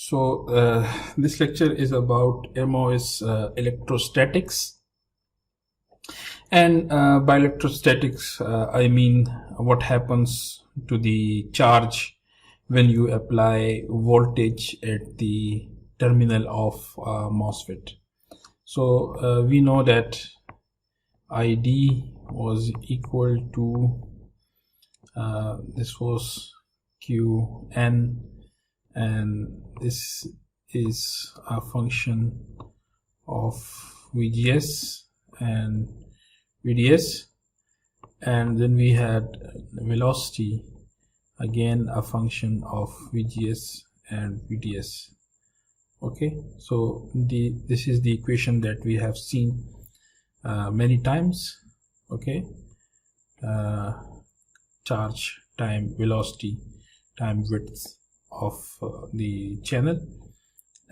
This lecture is about MOS electrostatics, and by electrostatics I mean what happens to the charge when you apply voltage at the terminal of MOSFET. We know that ID was equal to this was Qn, and this is a function of VGS and VDS, and then we had velocity, again a function of VGS and VDS. Okay, so this is the equation that we have seen many times. Okay, charge time velocity time width of the channel.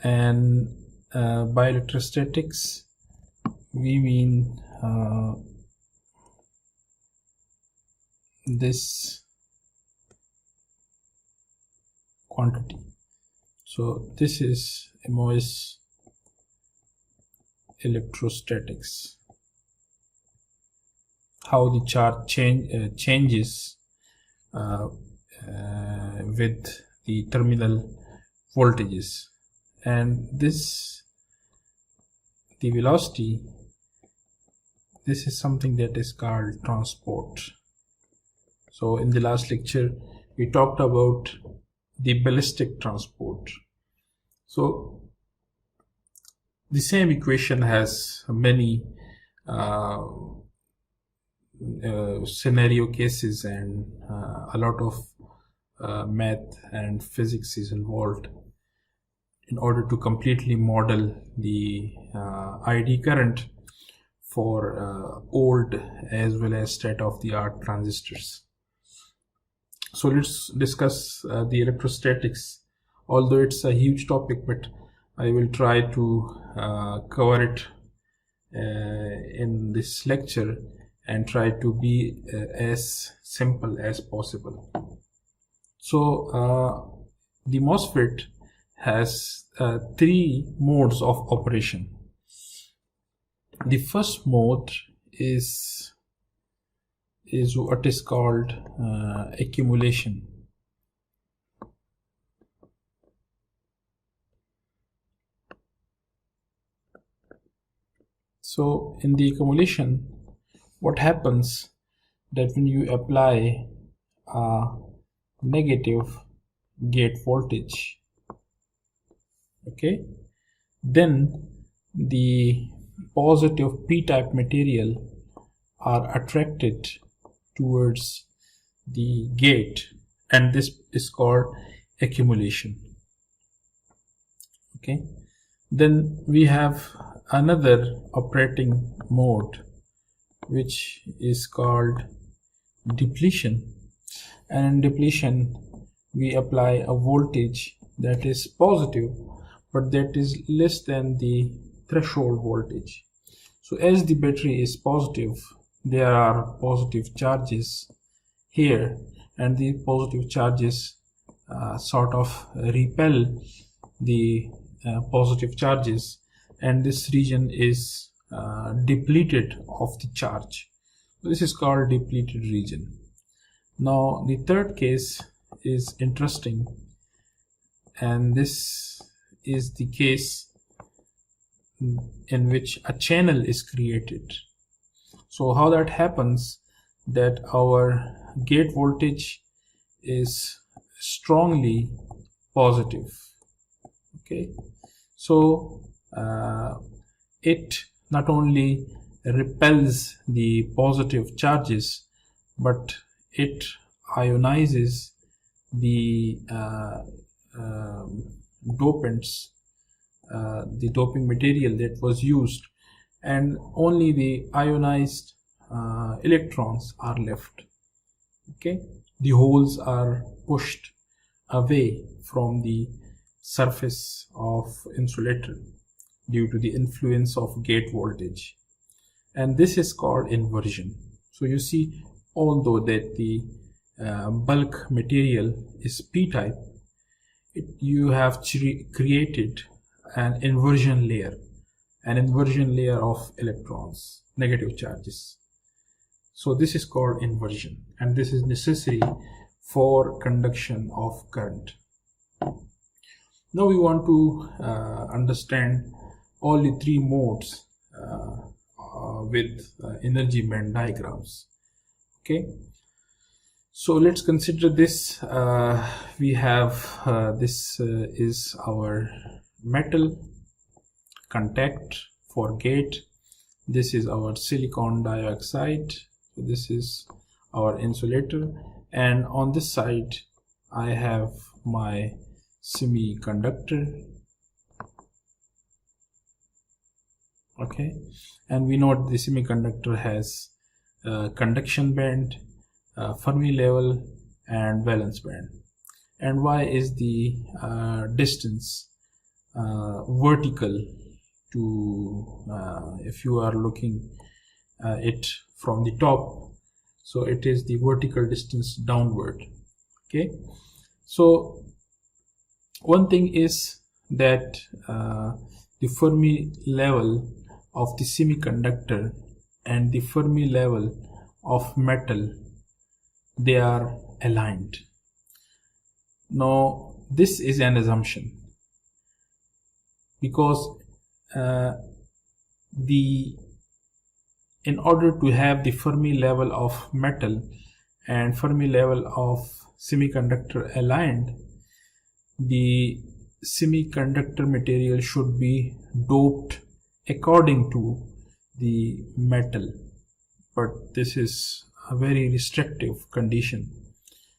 And by electrostatics we mean this quantity. So this is MOS electrostatics, how the charge changes with the terminal voltages. And this, the velocity, this is something that is called transport. So in the last lecture we talked about the ballistic transport. So the same equation has many scenario cases, and a lot of math and physics is involved in order to completely model the ID current for old as well as state-of-the-art transistors. So let's discuss the electrostatics. Although it's a huge topic, but I will try to cover it in this lecture and try to be as simple as possible. So the MOSFET has three modes of operation. The first mode is what is called accumulation. So in the accumulation, what happens that when you apply a negative gate voltage, okay, then the positive p-type material are attracted towards the gate, and this is called accumulation. Okay, then we have another operating mode which is called depletion, and in depletion we apply a voltage that is positive but that is less than the threshold voltage. So as the battery is positive, there are positive charges here, and the positive charges sort of repel the positive charges, and this region is depleted of the charge. This is called depleted region. Now the third case is interesting, and this is the case in which a channel is created. So how that happens, that our gate voltage is strongly positive. Okay, so it not only repels the positive charges, but it ionizes the dopants, the doping material that was used, and only the ionized electrons are left. Okay, the holes are pushed away from the surface of insulator due to the influence of gate voltage, and this is called inversion. So you see, although that the bulk material is p-type, you have created an inversion layer of electrons, negative charges. So this is called inversion, and this is necessary for conduction of current. Now we want to understand all the three modes with energy band diagrams. Okay, so let's consider this. We have this is our metal contact for gate. This is our silicon dioxide. So this is our insulator, and on this side I have my semiconductor. Okay, and we know the semiconductor has conduction band, Fermi level, and valence band. And why is the distance vertical to if you are looking it from the top? So it is the vertical distance downward. Okay, so one thing is that the Fermi level of the semiconductor and the Fermi level of metal, they are aligned. Now this is an assumption, because in order to have the Fermi level of metal and Fermi level of semiconductor aligned, the semiconductor material should be doped according to the metal, but this is a very restrictive condition.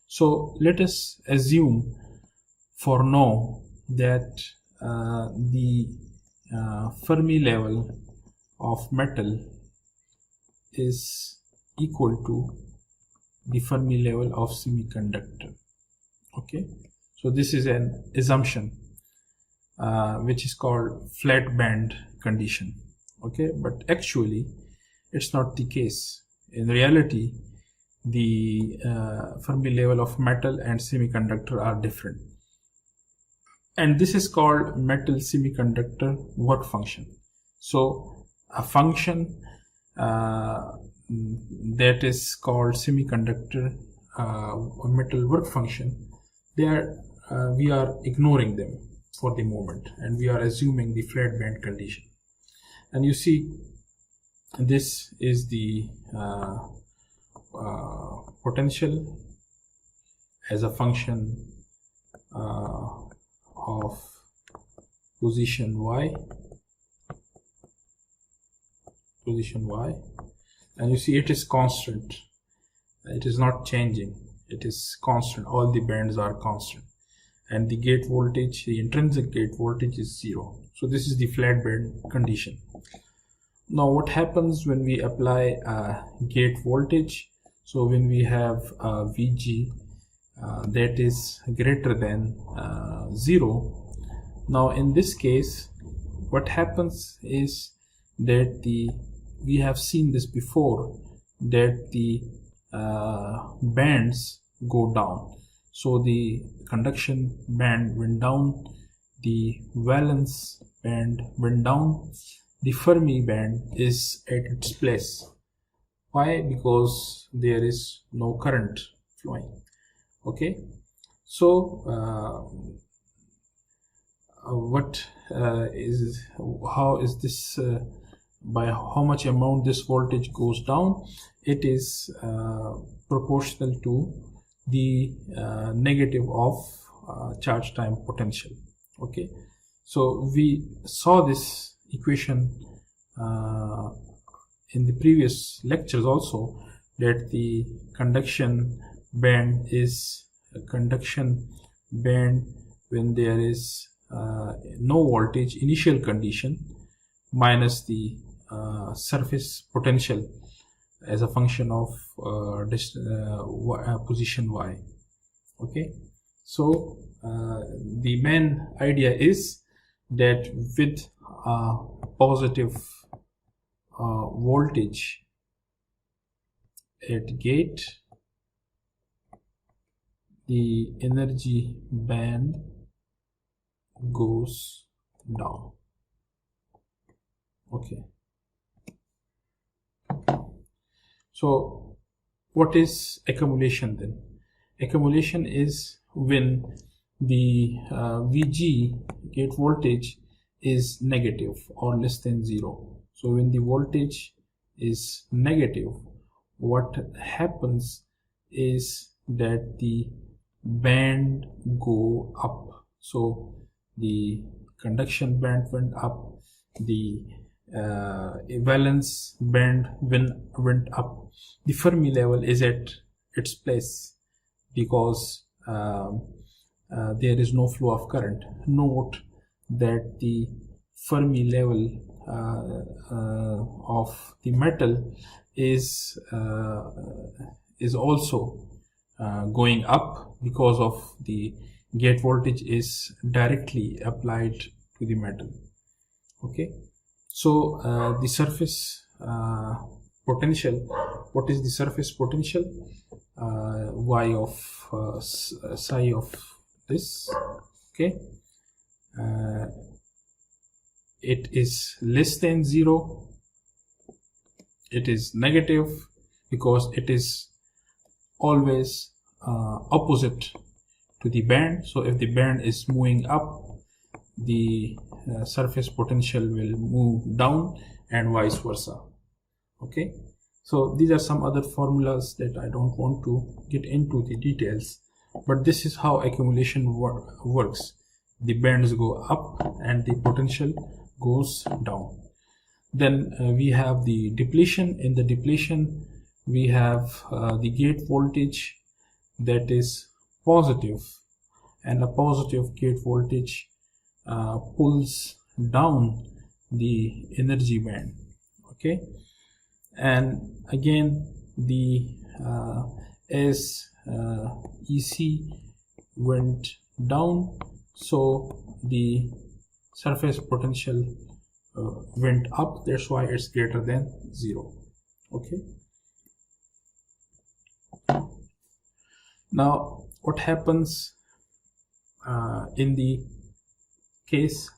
So let us assume for now that the Fermi level of metal is equal to the Fermi level of semiconductor. Okay, so this is an assumption which is called flat band condition. Okay, but actually it's not the case. In reality, the Fermi level of metal and semiconductor are different, and this is called metal semiconductor work function. So a function that is called semiconductor metal work function, we are ignoring them for the moment, and we are assuming the flat band condition. And you see, this is the potential as a function of position y, and you see it is constant. It is not changing, it is constant. All the bands are constant, and the gate voltage, the intrinsic gate voltage, is 0. So this is the flat band condition. Now what happens when we apply gate voltage? So when we have Vg that is greater than 0, now in this case what happens is that we have seen this before, that the bands go down. So the conduction band went down, the valence band went down, the Fermi band is at its place. Why? Because there is no current flowing. Okay, so how is this, by how much amount this voltage goes down? It is proportional to the negative of charge time potential. Okay, so we saw this equation in the previous lectures also, that the conduction band is a conduction band when there is no voltage, initial condition, minus the surface potential as a function of position y. Okay, so the main idea is that with positive voltage at gate, the energy band goes down. Okay, so what is accumulation then? Accumulation is when the VG, gate voltage, is negative or less than 0. So when the voltage is negative, what happens is that the band go up. So the conduction band went up, the valence band went up, the Fermi level is at its place because there is no flow of current. Note that the Fermi level of the metal is also going up because of the gate voltage is directly applied to the metal. Okay, so the surface potential, what is the surface potential? Y of psi of this. Okay, it is less than 0, it is negative because it is always opposite to the band. So if the band is moving up, the surface potential will move down and vice versa. Okay, so these are some other formulas that I don't want to get into the details, but this is how accumulation works. The bands go up and the potential goes down. Then we have the depletion. In the depletion, we have the gate voltage that is positive, and a positive gate voltage pulls down the energy band. Okay, and again the as EC went down, so the surface potential went up. That's why it's greater than 0. Okay, now what happens in the case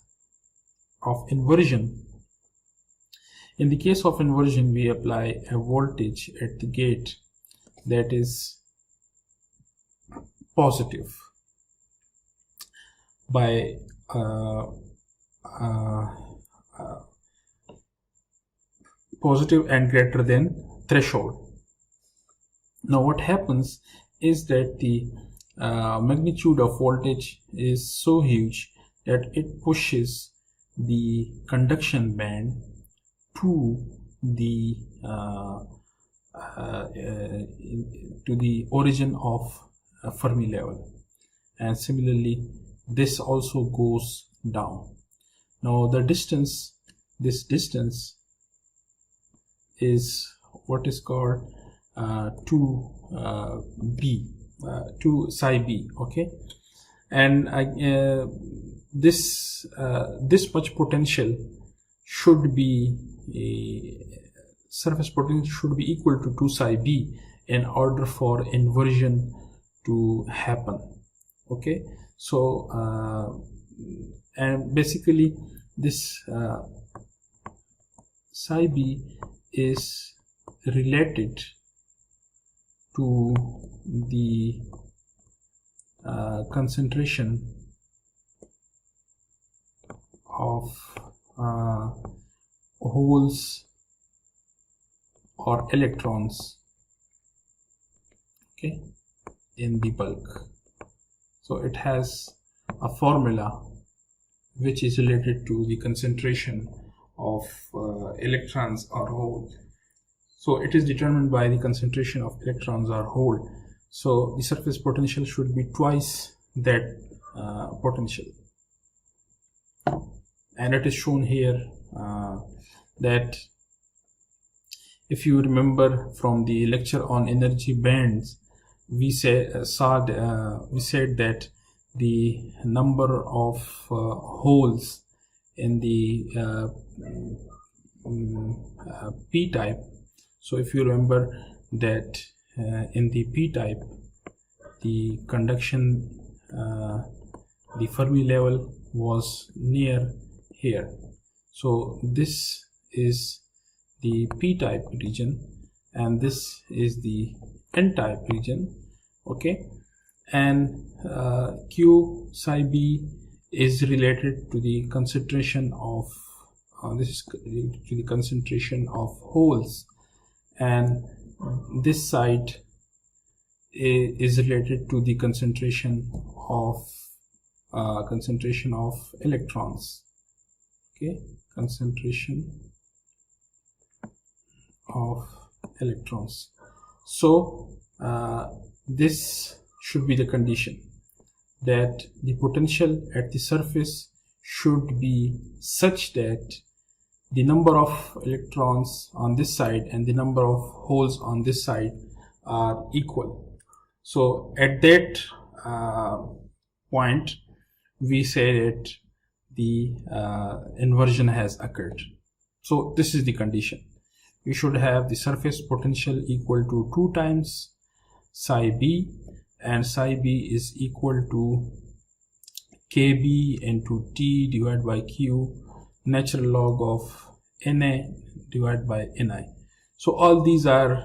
of inversion? In the case of inversion, we apply a voltage at the gate that is positive by positive and greater than threshold. Now what happens is that the magnitude of voltage is so huge that it pushes the conduction band to the origin of Fermi level, and similarly this also goes down. Now the distance, this distance is what is called 2b, 2 psi b. Okay, and this much potential should be surface potential should be equal to 2 psi b in order for inversion to happen. Okay, so and basically this psi b is related to the concentration of holes or electrons, okay, in the bulk. So it has a formula which is related to the concentration of electrons or hole. So it is determined by the concentration of electrons or hole. So the surface potential should be twice that potential, and it is shown here that if you remember from the lecture on energy bands, we said that the number of holes in the p-type. So if you remember that in the p-type, the conduction, the Fermi level was near here. So this is the p-type region and this is the n-type region. Okay, and q psi b is related to the concentration of this is to the concentration of holes, and this side is related to the concentration of electrons. Okay, concentration of electrons. So this should be the condition, that the potential at the surface should be such that the number of electrons on this side and the number of holes on this side are equal. So at that point we say that the inversion has occurred. So this is the condition. We should have the surface potential equal to 2 times psi b, and psi b is equal to kb into T divided by Q natural log of Na divided by Ni. So all these are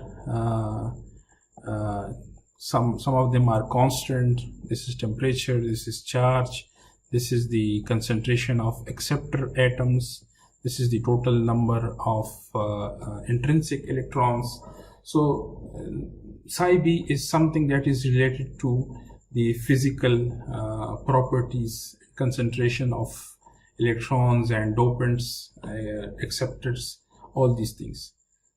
some of them are constant. This is temperature, this is charge, this is the concentration of acceptor atoms, this is the total number of intrinsic electrons. So psi b is something that is related to the physical properties, concentration of electrons and dopants, acceptors, all these things.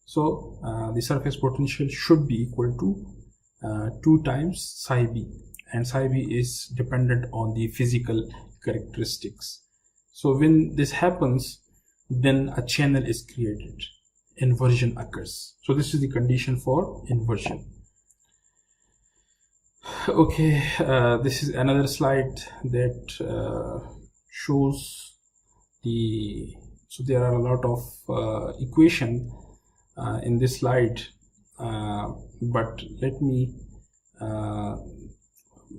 So the surface potential should be equal to 2 times psi b, and psi b is dependent on the physical characteristics. So when this happens, then a channel is created, inversion occurs. So this is the condition for inversion. Okay, this is another slide that shows the, so there are a lot of equation in this slide, but let me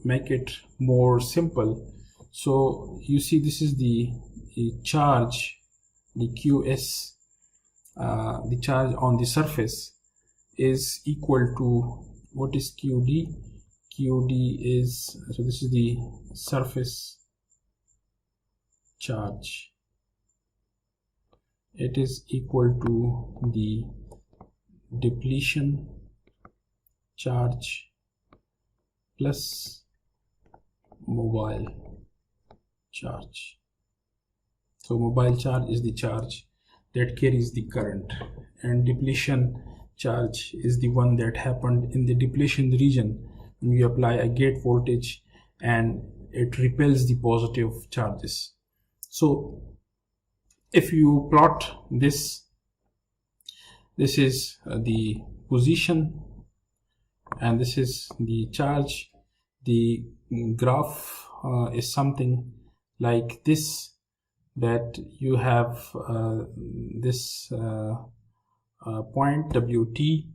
make it more simple. So you see, this is the charge, the QS, the charge on the surface is equal to, what is QD? QD is, so this is the surface charge. It is equal to the depletion charge plus mobile charge. So mobile charge is the charge that carries the current, and depletion charge is the one that happened in the depletion region when you apply a gate voltage and it repels the positive charges. So if you plot this, this is the position and this is the charge. The graph is something like this, that you have this point WT.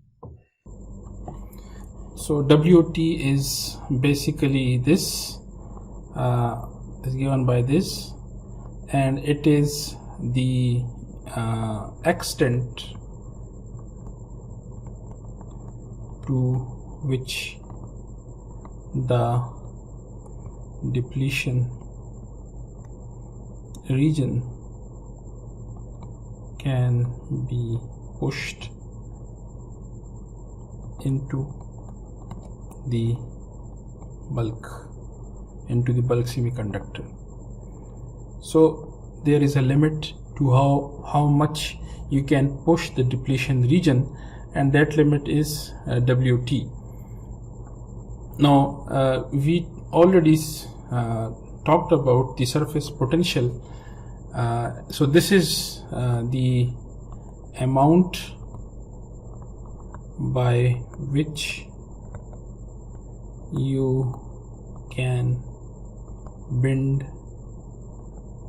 So WT is basically this, is given by this, and it is the extent to which the depletion region can be pushed into the bulk semiconductor. So there is a limit to how much you can push the depletion region, and that limit is WT. Now we already talked about the surface potential. So this is the amount by which you can bend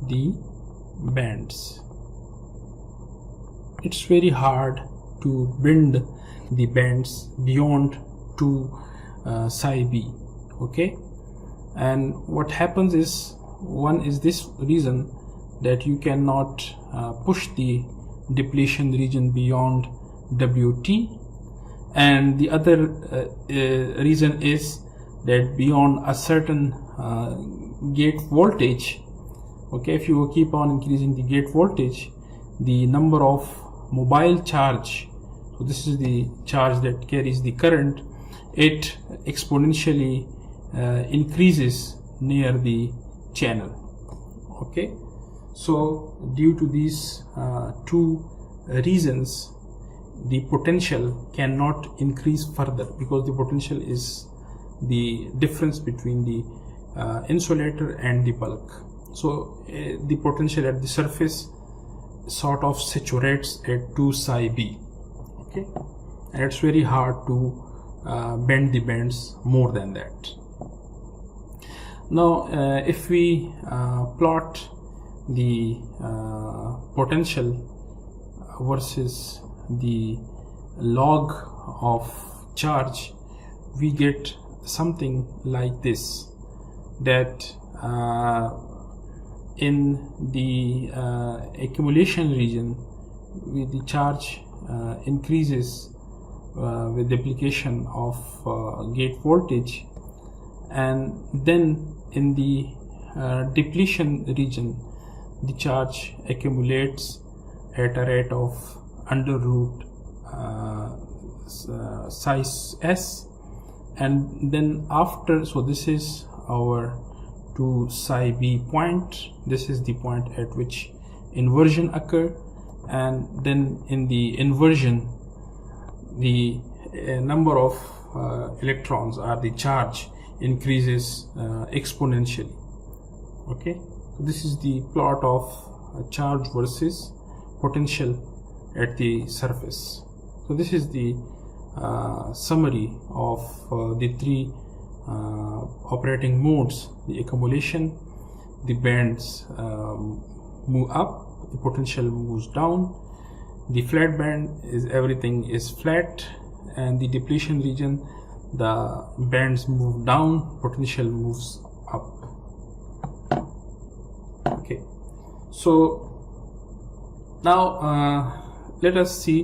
the bands. It's very hard to bend the bands beyond 2 psi b. Okay, and what happens is one is this reason that you cannot push the depletion region beyond WT, and the other reason is that beyond a certain gate voltage, okay, if you keep on increasing the gate voltage, the number of mobile charge, so this is the charge that carries the current, it exponentially increases near the channel. Okay, so due to these two reasons, the potential cannot increase further, because the potential is the difference between the insulator and the bulk. So the potential at the surface sort of saturates at 2 psi b. Okay, and it's very hard to bend the bands more than that. Now if we plot the potential versus the log of charge, we get something like this, that in the accumulation region, with the charge increases with the application of gate voltage, and then in the depletion region, the charge accumulates at a rate of under root size s, and then after, so this is our 2 psi b point, this is the point at which inversion occur, and then in the inversion, the number of electrons, or the charge, increases exponentially. Okay, so this is the plot of charge versus potential at the surface. So this is the summary of the three operating modes: the accumulation, the bands move up, the potential moves down, the flat band is everything is flat, and the depletion region, the bands move down, potential moves up. Okay, so now let us see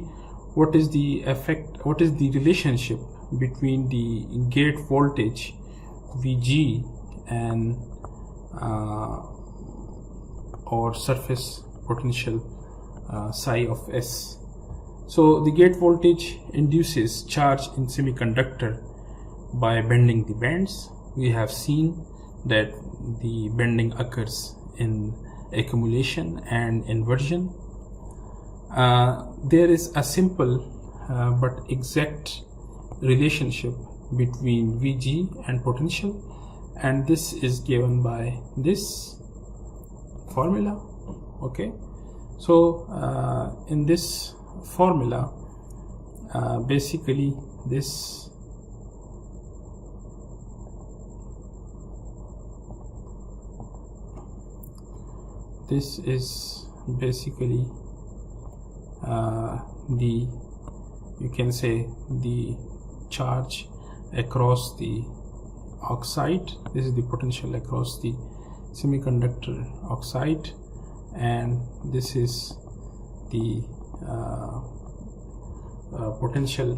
what is the effect, what is the relationship between the gate voltage Vg and or surface potential psi of s. So the gate voltage induces charge in semiconductor by bending the bands. We have seen that the bending occurs in accumulation and inversion. There is a simple but exact relationship between Vg and potential, and this is given by this formula. Okay, so in this formula, basically this is basically the, you can say, the charge across the oxide. This is the potential across the semiconductor oxide, and this is the potential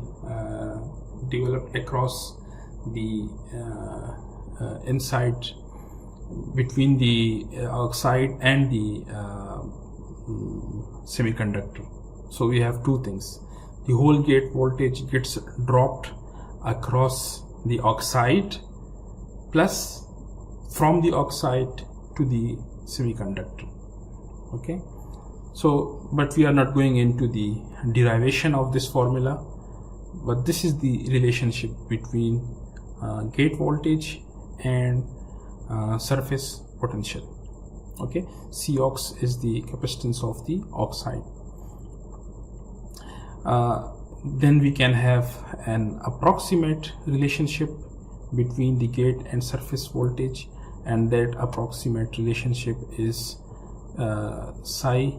developed across the inside, between the oxide and the semiconductor. So we have two things: the whole gate voltage gets dropped across the oxide, plus from the oxide to the semiconductor. Okay, so but we are not going into the derivation of this formula, but this is the relationship between gate voltage and surface potential. Okay, Cox is the capacitance of the oxide. Then we can have an approximate relationship between the gate and surface voltage, and that approximate relationship is psi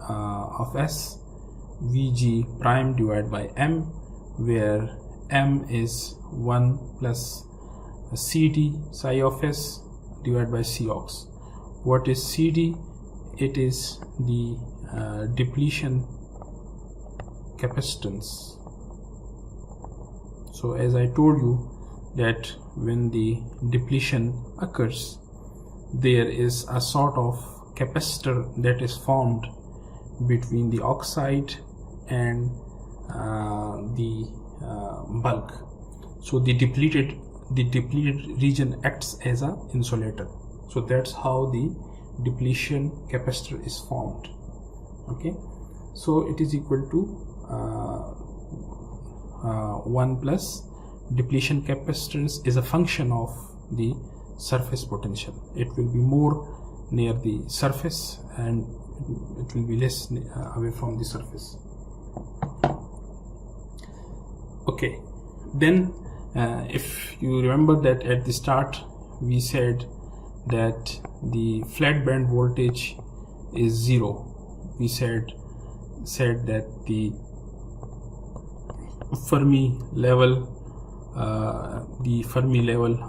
of s Vg prime divided by m, where m is 1 plus Cd psi of s divided by Cox, what is CD? It is the depletion capacitance. So as I told you that when the depletion occurs, there is a sort of capacitor that is formed between the oxide and the bulk. So the depleted region acts as an insulator. So that's how the depletion capacitor is formed. Okay, so it is equal to 1 plus depletion capacitance is a function of the surface potential. It will be more near the surface and it will be less away from the surface. Okay, then if you remember that at the start we said that the flat band voltage is 0. We said that the Fermi level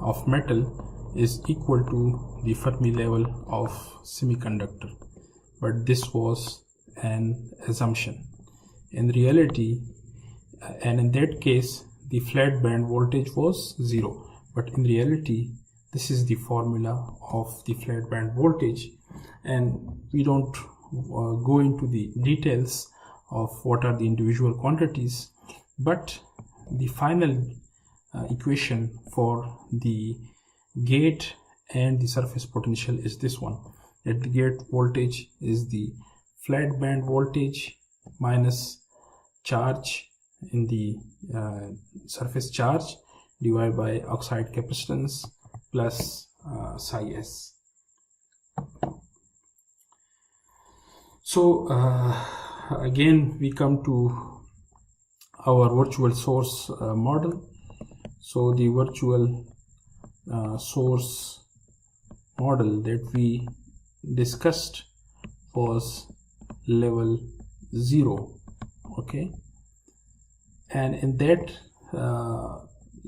of metal is equal to the Fermi level of semiconductor, but this was an assumption. In reality, and in that case the flat band voltage was 0, but in reality this is the formula of the flat band voltage, and we don't go into the details of what are the individual quantities, but the final equation for the gate and the surface potential is this one, that the gate voltage is the flat band voltage minus charge in the surface charge divided by oxide capacitance plus psi s. So again we come to our virtual source model. So the virtual source model that we discussed was level 0. Okay, and in that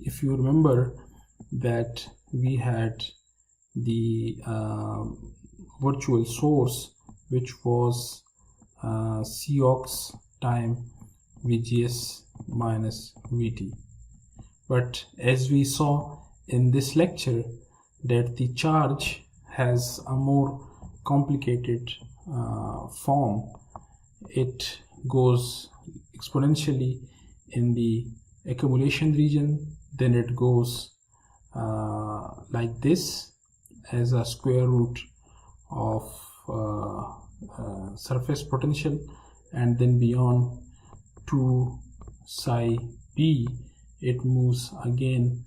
if you remember that we had the virtual source which was Cox time VGS minus VT, but as we saw in this lecture that the charge has a more complicated form. It goes exponentially in the accumulation region, then it goes like this as a square root of surface potential, and then beyond 2 psi p it moves again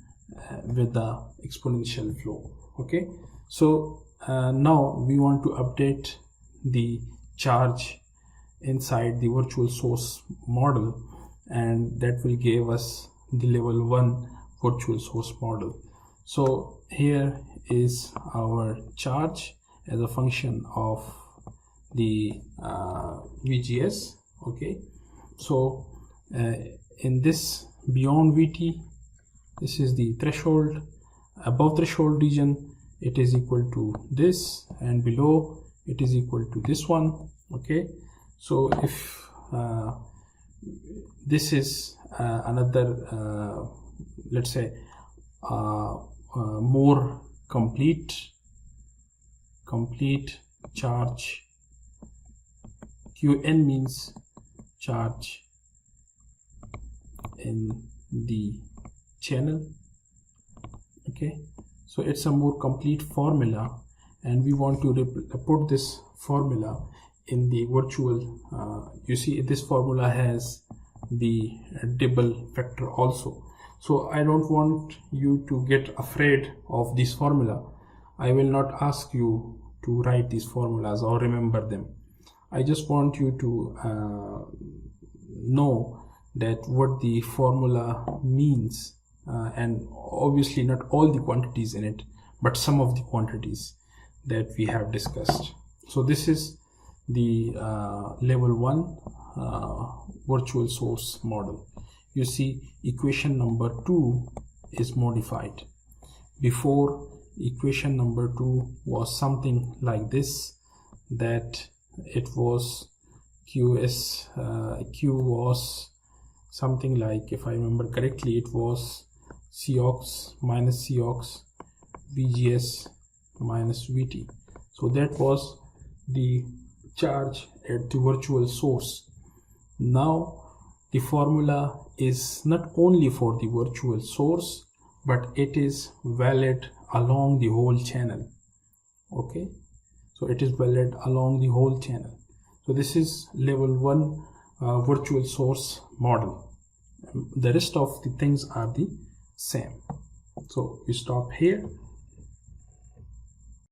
with the exponential flow. Okay, so now we want to update the charge inside the virtual source model, and that will give us the level 1 virtual source model. So here is our charge as a function of the VGS. Okay, so in this beyond VT, this is the threshold. Above threshold region it is equal to this, and below it is equal to this one. Okay, so if this is another let's say more complete charge, Qn means charge in the channel. Okay, so it's a more complete formula, and we want to put this formula in the virtual. You see this formula has the double factor also, so I don't want you to get afraid of this formula. I will not ask you to write these formulas or remember them. I just want you to know that what the formula means, and obviously not all the quantities in it, but some of the quantities that we have discussed. So this is the level 1 virtual source model. You see equation number 2 is modified. Before equation number 2 was something like this, that it was Q was something like, if I remember correctly, it was Cox minus Cox VGS minus VT. So that was the charge at the virtual source. Now the formula is not only for the virtual source, but it is valid along the whole channel. Okay, so it is valid along the whole channel. So this is level 1 virtual source model. The rest of the things are the same. So we stop here.